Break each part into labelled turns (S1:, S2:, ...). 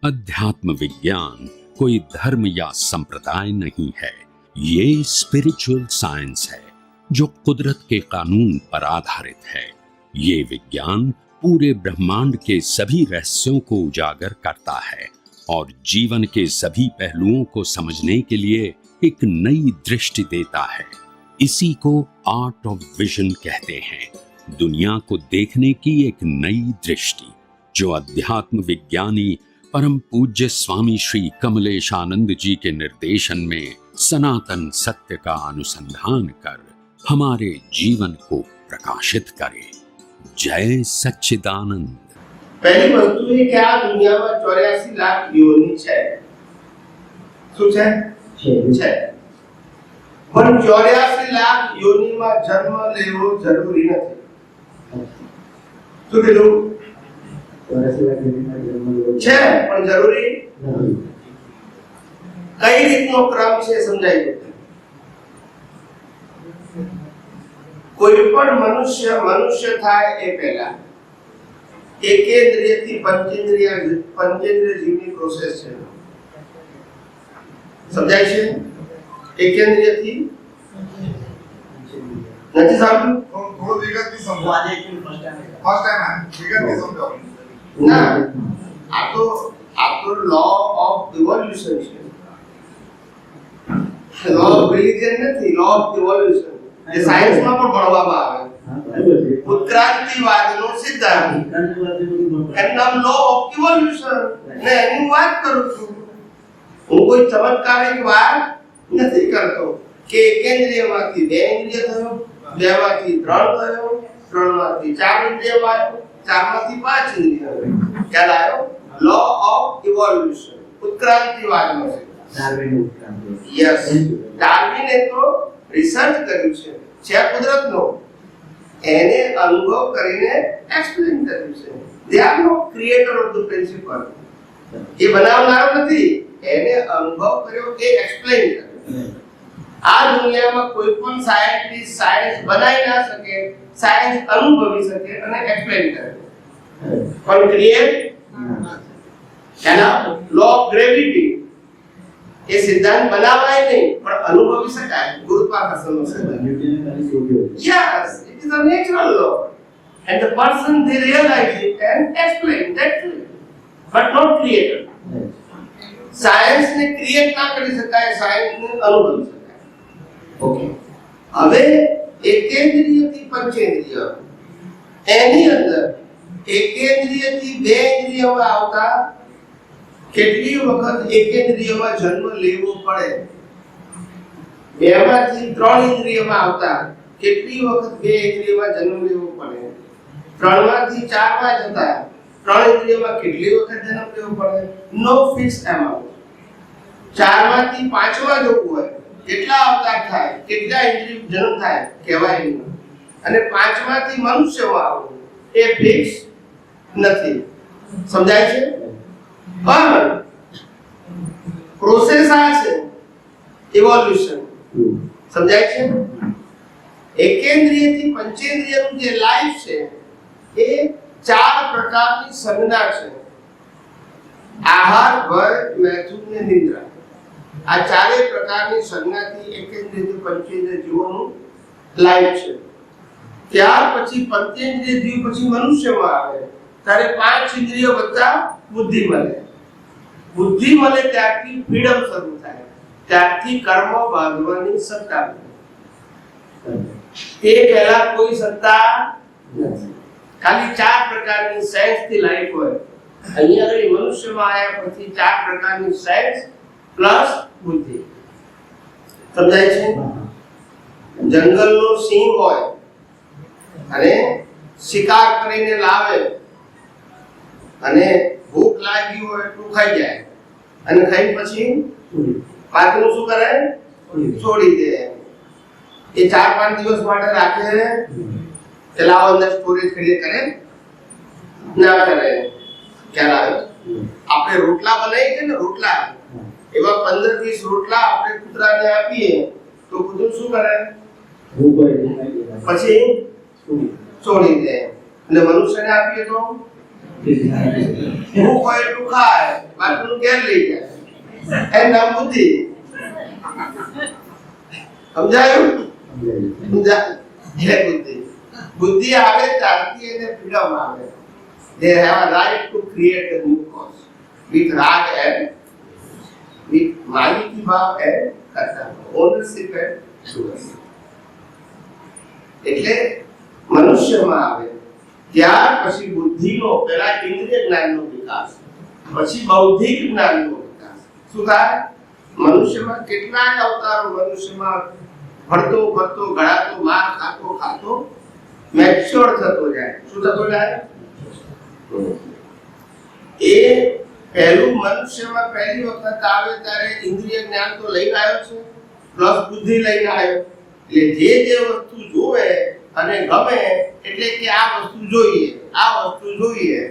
S1: अध्यात्म विज्ञान कोई धर्म या संप्रदाय नहीं है, ये स्पिरिचुअल साइंस है जो कुदरत के कानून पर आधारित है। ये विज्ञान पूरे ब्रह्मांड के सभी रहस्यों को उजागर करता है और जीवन के सभी पहलुओं को समझने के लिए एक नई दृष्टि देता है। इसी को आर्ट ऑफ विजन कहते हैं, दुनिया को देखने की एक नई दृष्टि, जो अध्यात्म विज्ञानी परम पूज्य स्वामी श्री कमलेशानंद जी के निर्देशन में सनातन सत्य का अनुसंधान कर हमारे जीवन को प्रकाशित करे। जय सच्चिदानंद।
S2: पहली वस्तु है कि આ દુનિયામાં 84 લાખ યોનિ છે। શું છે? છે। પણ 84 લાખ યોનિમાં જન્મ લેવો જરૂરી નથી। શું કીધું? 84 લાખ યોનિમાં જન્મ લેવો છે પણ જરૂરી નથી। કઈ રીતનો ક્રમ છે સમજાઈ દો। કોઈ પણ મનુષ્ય થાય એ પહેલા એકેન્દ્રિયથી પંચેન્દ્રિય જીવની પ્રોસેસ છે। સમજાય છે? એકેન્દ્રિયથી નથી સાંભળ્યું?
S3: થોડું વિગતથી સમજો। આજે ફર્સ્ટ ટાઈમ વિગતથી સમજો
S2: ના। આ તો લો ઓફ ઇવોલ્યુશન છે। લો ઓફ રિલિજન નથી, લો ઓફ ઇવોલ્યુશન। એ સાયન્સમાં પણ ભણવામાં આવે। ઉત્ક્રાંતિવાદનો સિદ્ધાંત એનું નામ લો ઓફ ઇવોલ્યુશન ને એની વાત કરું છું। હું કોઈ ચમત્કારિક વાત નથી કરતો કે કેન્દ્રિયમાંથી 2 ઇન્દ્રિય થયો, 2 માંથી 3 થયો, 3 માંથી 4 ઇન્દ્રિય આવ્યો, 4 માંથી 5 ઇન્દ્રિય આવ્યો। ખ્યાલ આવ્યો? લો ઓફ ઇવોલ્યુશન ઉત્ક્રાંતિવાદનો સિદ્ધાંત। યસ, ડાર્વિને તો રિસર્ચ કર્યું છે કુદરતનો, એને અનુભવ કરીને એક્સપ્લેન કર્યું છે। They are no creator of the principle. એ બનાવનારો નથી, એને અનુભવ કર્યો, એ એક્સપ્લેન કર્યો। આ દુનિયામાં કોઈ પણ સાયન્ટિસ્ટ સાયન્સ બનાવી ના શકે, સાયન્સ અનુભવી શકે અને એક્સપ્લેન કરે, પણ ક્રિએટ એના લો ઓફ ગ્રેવિટી એ સિદ્ધાંત બનાવાય નહીં પણ અનુભવી શકાય। ગુરુત્વાકર્ષણનો સિદ્ધાંત। Yes, it is a natural law, and the person they realize it and explain that way, but not created. Science ને ક્રિએટ ના કરી શકાય, સાયન્સ ને અનુભવી શકાય। ઓકે, હવે એકેન્દ્રિયથી પંચેન્દ્રિય, એની અંદર એકેન્દ્રિયથી 2 ઇન્દ્રિયોમાં આવતા કેટલી વખત એકેન્દ્રિયમાં જન્મ લેવો પડે, 2 માંથી 3 ઇન્દ્રિયમાં આવતા કેટલી વખત 2 ઇન્દ્રિયમાં જન્મ લેવો પડે, 3 માંથી 4 માં જતા 3 ઇન્દ્રિયમાં કેટલી વખત જન્મ લેવો પડે, નો ફિક્સ અમાઉન્ટ। 4 માંથી 5 માં જવું હોય કેટલા અવતાર થાય, કેટલા ઇન્દ્રિય જન્મ થાય કહેવાય નહીં, અને 5 માંથી મનુષ્યમાં આવવું એ ફિક્સ નથી। સમજાય છે? પણ પ્રોસેસ આ છે ઇવોલ્યુશન। સમજાય છે? એકેન્દ્રિયથી પંચેન્દ્રિયનું જે લાઈફ છે એ 4 પ્રકારની સંજ્ઞા છે। આહાર, ભય, મૈથુન ને નિદ્રા। આ 4 પ્રકારની સંજ્ઞાથી એકેન્દ્રિયથી પંચેન્દ્રિય જીવોનું લાઈફ છે। ત્યાર પછી પંચેન્દ્રિય જીવ પછી મનુષ્યમાં આવે ત્યારે 5 ઇન્દ્રિયો વત્તા બુદ્ધિ મળે। બુદ્ધિ મળે ત્યારથી ફ્રીડમ શરૂ થાય, ત્યારથી કર્મ બાંધવાની સત્તા મળે। તે પહેલા કોઈ સત્તા નથી, ખાલી 4 પ્રકારની સેન્સથી લાઈફ હોય। અહીંયા આગળ મનુષ્યમાં આવ્યા પછી 4 પ્રકારની સેન્સ પ્લસ બુદ્ધિ। સમજાય છે? જંગલનો સિંહ હોય અને શિકાર કરીને લાવે અને ભૂખ લાગી હોય એટલું ખાઈ જાય અને ખાઈ પછી બાકીનું શું કરે? છોડી દે। એ 4-5 દિવસ માટે રાખે, પેલા અંદર સ્ટોરેજ કરી કરે ના કરે। ખ્યાલ આવે? આપણે રોટલા બનાવી છે ને, રોટલા એવા 15-20 રોટલા આપણે કૂતરાને આપીએ તો કૂતરું શું કરે? પછી છોડી દે। અને મનુષ્યને આપીએ તો ભૂખ હોય એટલું ખાય, બાકીનું ઘેર લઈ જાય. એનું નામ બુદ્ધિ. સમજાયું? સમજાય બુદ્ધિ. બુદ્ધિ આવે ત્યારથી એને ફ્રીડમ આવે. They have a right to create a new cause with rag and with maliki bhav and karta, ownership and doership. એટલે મનુષ્યમાં આવે ત્યાર પછી બુદ્ધિનો પહેલા ઇન્દ્રિય જ્ઞાનનો વિકાસ, પછી બૌદ્ધિક જ્ઞાનનો વિકાસ. શું થાય? મનુષ્યમાં કેટલાય અવતારો મનુષ્યમાં ફરતો ફરતો ઘડાતો માર ખાતો ખાતો મેચ્યોર થતો જાય. શું થતો જાય? એ પહેલું મનુષ્યમાં પહેલી વખત આવે ત્યારે ઇન્દ્રિય જ્ઞાન તો લઈને આવ્યો છે, પ્લસ બુદ્ધિ લઈને આવ્યો. એટલે જે વસ્તુ જોવે અને ગમે એટલે કે આ વસ્તુ જોઈએ, આ વસ્તુ જોઈએ,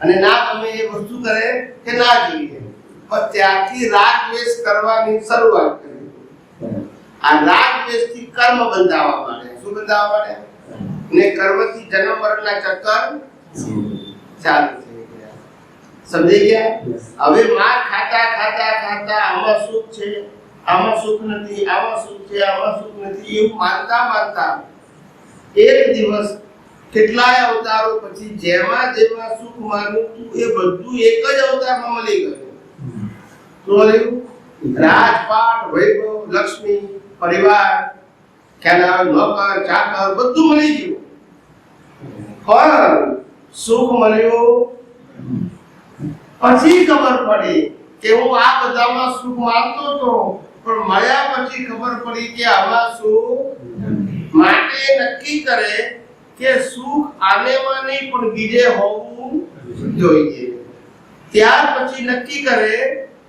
S2: અને ના ગમે એ વસ્તુ કરે કે ના જોઈએ. પણ ત્યારથી રાગ દ્વેષ કરવાની શરૂઆત કરી. આ રાગ દ્વેષથી કર્મ બંધાવવા માંડે. શું બંધાવવા માંડે? ને કર્મથી જન્મ મરણના ચક્કર ચાલુ થઈ ગયા. સમજી ગયા? હવે માર ખાતા ખાતા ખાતા આમાં સુખ છે, આમાં સુખ નથી, આમાં સુખ છે, આમાં સુખ નથી, એવું માનતા માનતા એક દિવસ કેટલાય અવતારો પછી જેમાં જેમાં સુખ માન્યું હતું એ બધું એક જ અવતારમાં મળી ગયું. શું મળ્યું? રાજપાટ, વૈભવ, લક્ષ્મી, પરિવાર, ખ્યાલ, નોકર, ચાકર બધું મળી ગયું. પણ સુખ મળ્યું પછી ખબર પડી કે હું આ બધામાં સુખ માનતો હતો, પણ મળ્યા પછી ખબર પડી કે આમાં સુખ માટે નક્કી કરે કે સુખ આનેમાં નહીં પણ બીજે હોવું જોઈએ. ત્યાર પછી નક્કી કરે,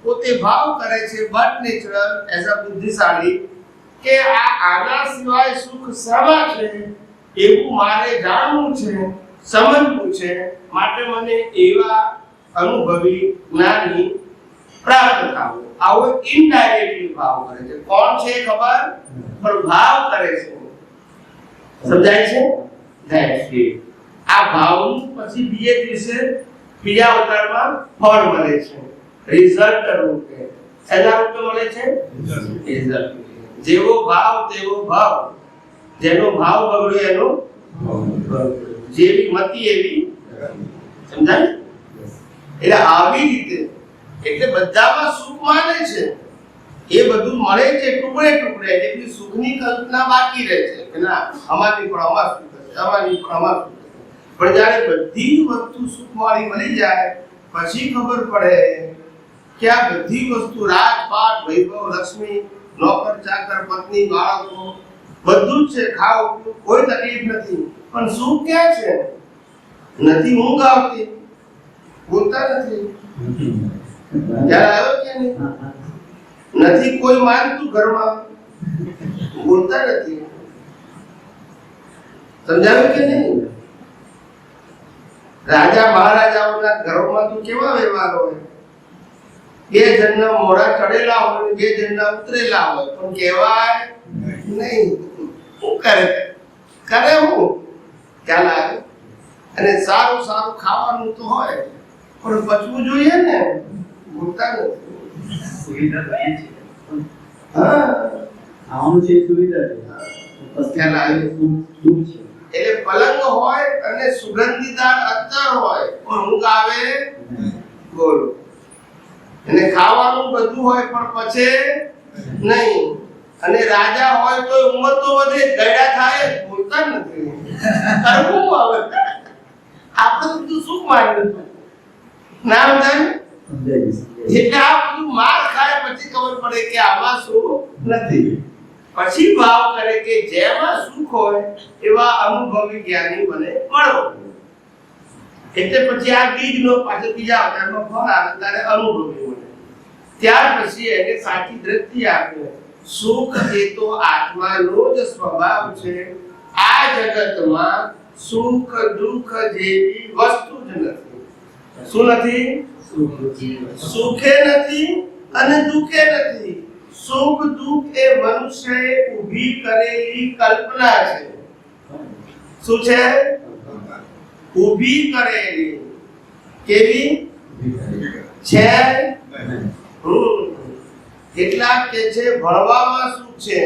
S2: પોતે ભાવ કરે છે બટ નેચરલ એઝ અ બુદ્ધિશાળી કે આ આના સિવાય સુખ શામાં છે એવું મારે જાણવું છે, સમજવું છે, માટે મને એવા અનુભવી જ્ઞાની પ્રાપ્ત થાવ. આવો ઇનડાયરેક્ટલી ભાવ કરે છે. કોણ છે ખબર? પણ ભાવ કરે છે. સમજાય છે? That's it. આ ભાવનું પછી બીજે દિવસે બીજા અવતારમાં ફળ મળે છે, રિઝલ્ટ રૂપે. એના રૂપે મળે છે રિઝલ્ટ. જેવો ભાવ તેવો ભાવ, જેનો ભાવ બગડ્યો એનો જેવી મતી એવી. સમજાય? એટલે આવી રીતે એટલે બધામાં સુખ માને છે, એ બધું મળે છે ટુકડે ટુકડે, એટલે સુખની કલ્પના બાકી રહે છે કે ના અમારી પણ અમાર સુખ હશે, અમારી પણ અમાર સુખ હશે. પણ જ્યારે બધી વસ્તુ સુખવાળી મળી જાય પછી ખબર પડે કે આ બધી વસ્તુ રાજપાટ, વૈભવ, લક્ષ્મી, નોકર ચાકર, પત્ની, બાળકો બધું જ છે, ખાવ કોઈ તકલીફ નથી, પણ સુખ ક્યાં છે? નથી ઊંઘ આવતી, બોલતા નથી, જ્યારે આવ્યો કે નહીં, નથી કોઈ માનતું ઘરમાં, બોલતા નથી. સમજાવ્યું કે નહીં? રાજા મહારાજાઓના ઘરોમાં તો કેવા વ્યવહાર હોય? બે જણના મોઢા ચડેલા હોય, બે જણના ઉતરેલા હોય, પણ કહેવાય નહીં. શું કરે? કરે હું ખ્યાલ આવે. અને સારું સારું ખાવાનું તો હોય, પણ પચવું જોઈએ ને, બોલતા નથી. એટલે પલંગ હોય અને સુગંધીદાર અત્તર હોય, પણ ઊંઘ આવે બોલો. અને ખાવાનું બધું હોય પણ પચે નહીં. અને રાજા હોય તો ઉંમર તો વધે, ગયડા થાય, બોલતા નથી. કરવું આવે આપણે બધું સુખ માન્યું હતું ના સમજાય? એટલે આ બધું માર ખાય પછી ખબર પડે કે આમાં સુખ નથી. પછી ભાવ કરે કે જેમાં સુખ હોય એવા અનુભવી જ્ઞાની મને મળો. એટલે પછી આ બીજનો પાછો બીજા અવતારમાં ફળ આવે ત્યારે અનુભવી મળે. ત્યાર પછી એને સાચી દ્રષ્ટિ આપે. સુખ એ તો આત્માનો જ સ્વભાવ છે. આ જગતમાં સુખ દુઃખ જેવી વસ્તુ જ નથી. શું નથી? સુખે નથી અને દુઃખે નથી. સુખ દુઃખ એ મનુષ્યએ ઊભી કરેલી કલ્પના છે. શું છે? ઊભી કરેલી. કેવી છે? કેટલાક કે છે ભણવામાં સુખ છે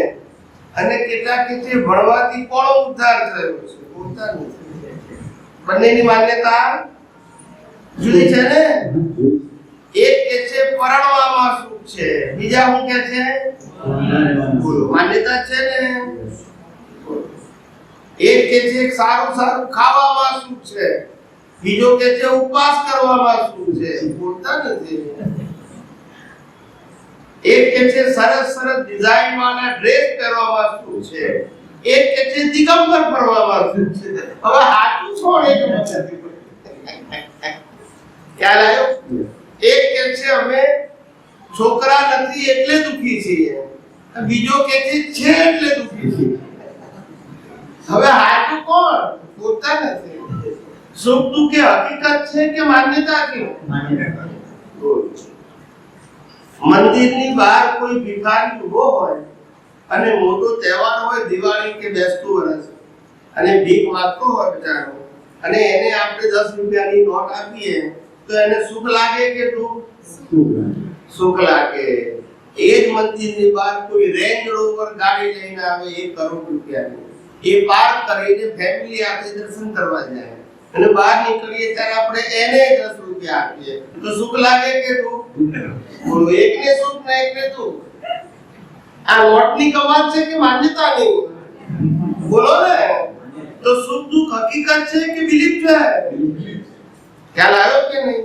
S2: અને કેટલાક કે છે ભણવાથી કોનો ઉદ્ધાર થયો છે. બોલતા નથી. બંનેની માન્યતા જુદી છે ને. એક કે છે પરણવામાં સુખ છે, બીજા શું કે છે? બોલો, માન્યતા છે ને. એક કે છે સારું સારું ખાવામાં સુખ છે, બીજો કે છે ઉપવાસ કરવામાં સુખ છે. બોલતા નથી. એક કે છે સરસ સરસ ડિઝાઇન વાળા ડ્રેસ પહેરવામાં સુખ છે, એક કે છે દિગંબર ફરવામાં સુખ છે. હવે હાચું છોડે કે નથી? ખ્યાલ આવ્યો? એક કે છે અમે છોકરા નથી એટલે દુખી છીએ, બીજો કે છે એટલે દુખી છીએ. હવે હાચું કોણ? બોલતા નથી. સુખ દુઃખ એ હકીકત છે કે માન્યતા છે? મંદિરની બહાર કોઈ ભિખારી ઉભો હોય અને મોટો તહેવાર હોય, દિવાળી કે બેસતું વર્ષ, અને ભીખ માંગતો હોય બિચારો, અને એને આપણે 10 રૂપિયાની નોટ આપીએ તો એને સુખ લાગે કે દુઃખ? સુખ લાગે. એ જ મંદિરની બહાર કોઈ રેન્જ રોવર ગાડી લઈને આવે 1 કરોડ રૂપિયાની, એ પાર્ક કરીને ફેમિલી સાથે દર્શન કરવા જાય અને બહાર નીકળીએ ત્યારે આપણે એને 10 રૂપિયા આપીએ તો સુખ લાગે કે દુઃખ? બોલો, એકને સુખ ને એકને દુઃખ. આ નોટની કમાલ છે કે માન્યતાની? બોલો ને. તો સુખ દુઃખ હકીકત છે કે બિલીફ છે? ખ્યાલ આવ્યો કે નહીં?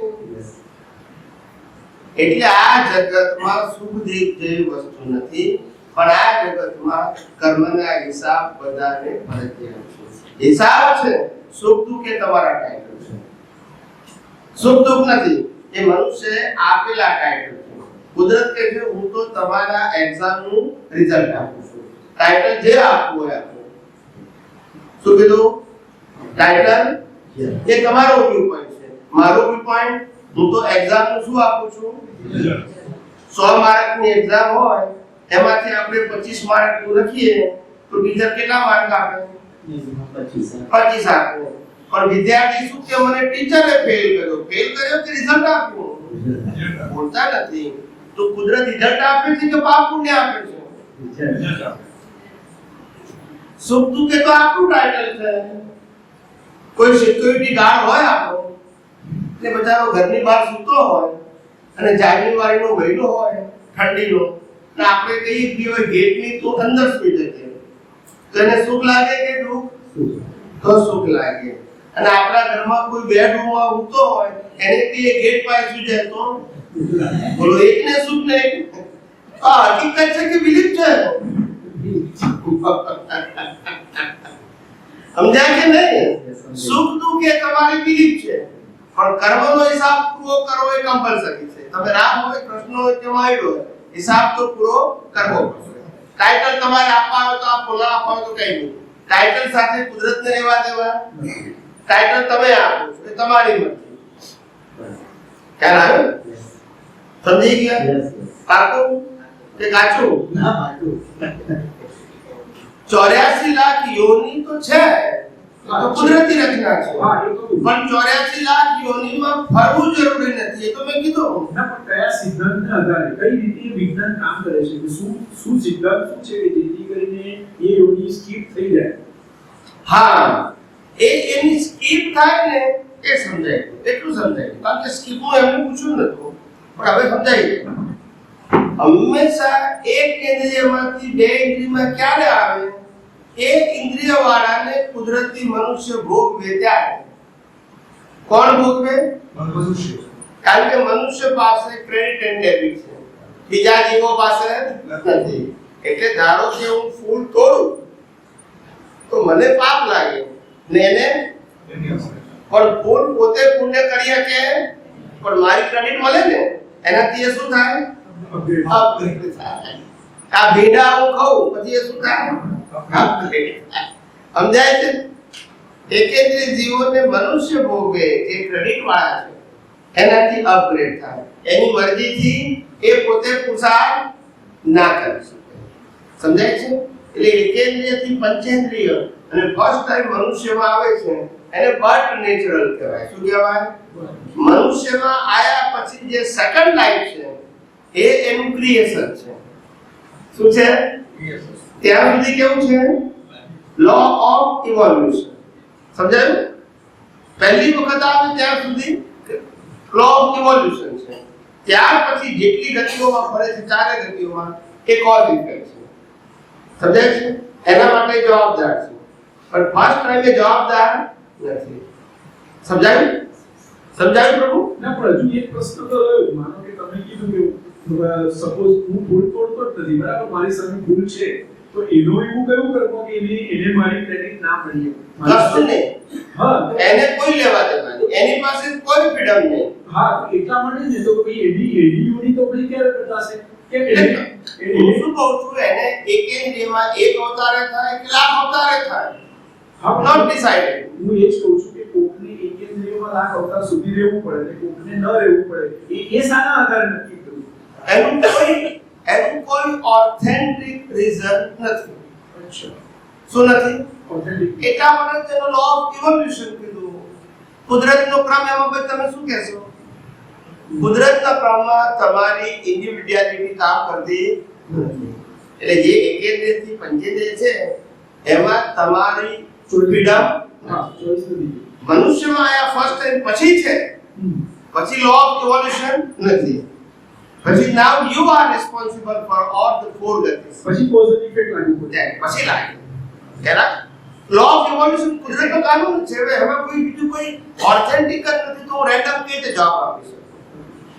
S2: એટલે આ જગતમાં સુખ દુઃખ જેવી વસ્તુ નથી, પણ આ જગતમાં કર્મના હિસાબ બધાને ફરજિયાત છે. હિસાબ છે. સુખ દુઃખ એ તમારા ટાઇટલ છે. સુખ દુઃખ નથી, એ મનુષ્ય આપેલા ટાઇટલ છે. કુદરત કહે છે હું તો તમારા એક્ઝામનું રિઝલ્ટ આપું છું. ટાઇટલ જે આપવું હોય આપો. શું કીધું? ટાઇટલ એ તમારો વ્યૂ પોઈન્ટ છે, મારો વ્યૂ પોઈન્ટ હું તો એક્ઝામનું શું આપું છું? 100 માર્કની એક્ઝામ હોય એમાંથી આપણે 25 માર્કનું લખીએ તો ટીચર કેટલા માર્ક આપે? 25 આપે. પણ વિદ્યાર્થી શું કે મને ટીચરે ફેલ કર્યો કે રિઝલ્ટ આપ્યું? બોલતા નથી. તો કુદરત રિઝલ્ટ આપે છે કે પાપ પુણ્ય આપે છે? સુખ દુઃખ એ તો આપણું ટાઇટલ છે. કોઈ સિક્યુરિટી ગાર્ડ હોય આપણો ને બચારો ઘરની બહાર સૂતો હોય અને જાન્યુઆરીનો મહિનો હોય ઠંડીનો, ને આપણે કહીએ કે હવે ગેટની તો અંદર સુઈ જશે તો એને સુખ લાગે કે દુઃખ? તો સુખ લાગે. અને આપણા ઘરમાં કોઈ બેડરૂમમાં ઊંઘતો હોય એને કહીએ ગેટ પાસે સુઈ જાય તો? બોલો, એકને સુખ ને એક? આ હકીકત છે કે બિલીફ છે? સમજાય કે નહીં? સુખ દુઃખ એ તમારી બિલીફ છે, પણ કર્મનો હિસાબ પૂરો કરવો એ કમ્પલસરી છે. તમે રામ હોય, કૃષ્ણ હોય કે મહાવીર હોય, હિસાબ તો પૂરો કરવો પડશે. ટાઇટલ તમારે આપવા હોય તો આપો, ના આપવા હોય તો કઈ નહીં. ટાઇટલ સાથે કુદરતને રહેવા દેવા. ટાઇટલ તમે આપો છો, એ તમારી મરજી. ખ્યાલ આવ્યો? સમજી ગયા? પાકું કે કાચું?
S3: ના પાકું.
S2: 84 લાખ યોની તો છે, તો કુદરતી રચના છે. પણ 84 લાખ યોનીમાં ફરવું જરૂરી નથી, એ તો મેં કીધું.
S4: ના, પણ કયા સિદ્ધાંતના આધારે કઈ રીતે વિજ્ઞાન કામ કરે છે કે શું સિદ્ધાંત શું છે કે જેથી કરીને એ યોની સ્કીપ થઈ જાય?
S2: હા, એની સ્કીપ થાય ને એ સમજાય, એટલું સમજાય. કારણ કે સ્કીપ હું એમને પૂછ્યું નતું, પણ હવે સમજાય ગયું. હંમેશા એક ઇન્દ્રિયમાંથી 2 ઇન્દ્રિયમાં ક્યારે આવે? એક ઇન્દ્રિય વાળાને કુદરતી મનુષ્ય ભોગવે ત્યારે. કોણ ભોગવે?
S3: મનુષ્ય.
S2: કારણ કે મનુષ્ય પાસે ક્રેડિટ એન્ડ ડેબિટ છે, બીજા જીવો પાસે નથી. એટલે ધારો કે હું ફૂલ તોડું તો મને પાપ લાગે ને એને, પણ ફૂલ પોતે પુણ્ય કરી શકે, પણ મારી ક્રેડિટ મળે ને એનાથી એ શું થાય? અપગ્રેડ થાય. આ ભીંડા હું ખાઉં પછી એ શું થાય? અપગ્રેડ થાય. સમજાય છે? એકેન્દ્રિય જીવોને મનુષ્ય ભોગવે જે ક્રેડિટ વાળા છે એનાથી અપગ્રેડ થાય. એની મરજીથી એ પોતે પુરુષાર્થ ના કરી શકે. સમજાય છે? એટલે એકેન્દ્રિયથી પંચેન્દ્રિય અને ફર્સ્ટ ટાઈમ મનુષ્યમાં આવે છે એને બટ નેચરલ કહેવાય. શું કહેવાય? મનુષ્યમાં આયા પછી જે સેકન્ડ લાઈફ છે એ એનું ક્રિએશન છે. શું છે? ત્યાં સુધી કેવું છે? Law of evolution. સમજાયું? પહેલી વખત આવે ત્યાં સુધી લો ઓફ ઇવોલ્યુશન છે. ત્યાર પછી જેટલી ગતિઓમાં ફરે છે ચારે ગતિઓમાં એ કોઝ ઇફેક્ટ છે. સમજાય છે? એના માટે જવાબદાર છે, પણ ફર્સ્ટ ટાઈમે જવાબદાર નથી. સમજાયું? સમજાયું પ્રભુ?
S4: ના પણ હજુ એક પ્રશ્ન તો રહ્યો. માનો કે તમે કીધું કે સપોઝ હું ભૂલ તોડતો જ નથી, બરાબર, મારી સામે ભૂલ છે, તો એનો એવું કયું કર્મ કે એને મારી ક્રેડિટ ના મળી?
S2: કશું નહીં.
S4: હા,
S2: એને કોઈ લેવા દેવા નહીં, એની પાસે કોઈ ફ્રીડમ નહીં.
S4: હા, એટલા માટે જ ને. તો ભાઈ એડીયુની તો પછી ક્યારે બતાશે કે
S2: હું શું કહું છું, એને એકેન્દ્રિયમાં એક અવતારે થાય કે લાખ અવતારે થાય, નોટ ડિસાઇડેડ.
S4: હું એ જ કહું છું કે કોકને એકેન્દ્રિયમાં લાખ અવતાર સુધી રહેવું પડે ને કોકને ન રહેવું પડે, એ શાના આધારે નક્કી કર્યું?
S2: એનું કોઈ ઓથેન્ટિક રીઝન નથી.
S4: અચ્છા,
S2: શું નથી?
S4: ઓથેન્ટિક.
S2: એટલા માટે તેનો લો ઓફ ઇવોલ્યુશન કીધું. કુદરતનો ક્રમ એમાં પછી તમે શું કહેશો? કુદરતના ક્રમમાં તમારી ઇન્ડિવિડ્યુઆલિટી કામ કરતી નથી. એટલે જે એકેન્દ્રિયથી પંચેન્દ્રિય છે એમાં તમારી ફ્રીડમ
S4: ચોઈસ નથી.
S2: મનુષ્યમાં આયા ફર્સ્ટ ટાઈમ પછી છે, પછી લો ઓફ ઇવોલ્યુશન નથી. પછી now you are responsible for all the four ગતિસ.
S4: પછી કોઝ એન્ડ ઇફેક્ટ લાગુ પડે.
S2: પછી લાગે કેરા લો ઓફ ઇવોલ્યુશન કુદરતનો કાનૂન છે. હવે કોઈ બીજું કોઈ ઓથેન્ટિક જ નથી તો હું રેન્ડમ કેવી રીતે જવાબ આપી શકું?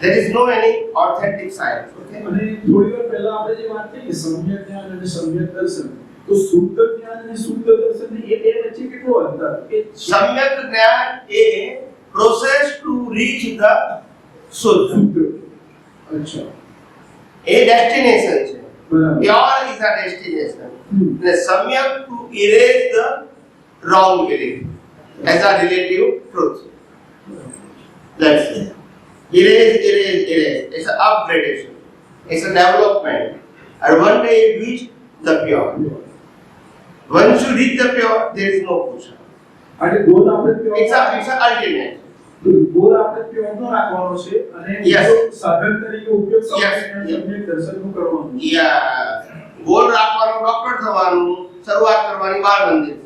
S2: there is no any authentic science. Okay?
S4: અને થોડી વાર પહેલા આપણે જે વાત કરી સમ્યક જ્ઞાન અને સમ્યક દર્શન, તો શુદ્ધ જ્ઞાન અને શુદ્ધ દર્શન એ બે વચ્ચે કેટલો અંતર? કે
S2: સમ્યક જ્ઞાન એ પ્રોસેસ ટુ રીચ ધ શુદ્ધ.
S4: અચ્છા,
S2: એ ડેસ્ટિનેશન છે.
S4: બરાબર.
S2: Pure is a destination. અને સમ્યક to erase the wrong belief as a relative truth. That's it. Erase. It's an upgradation. It's a development. And one day you reach the pure. Once you reach the pure, there is no push.
S4: અને goal આપણે
S2: It's an ultimate.
S4: Goal આપણે પ્યોરનો રાખવાનો છે અને
S2: Yes.
S4: સાધન તરીકે ઉપયોગ
S2: Yes.
S4: સમ્યક દર્શનનું કરવાનું.
S2: ગોલ રાખવાનું, ડોક્ટર થવાનું, શરૂઆત કરવાની બાળ મંદિરથી.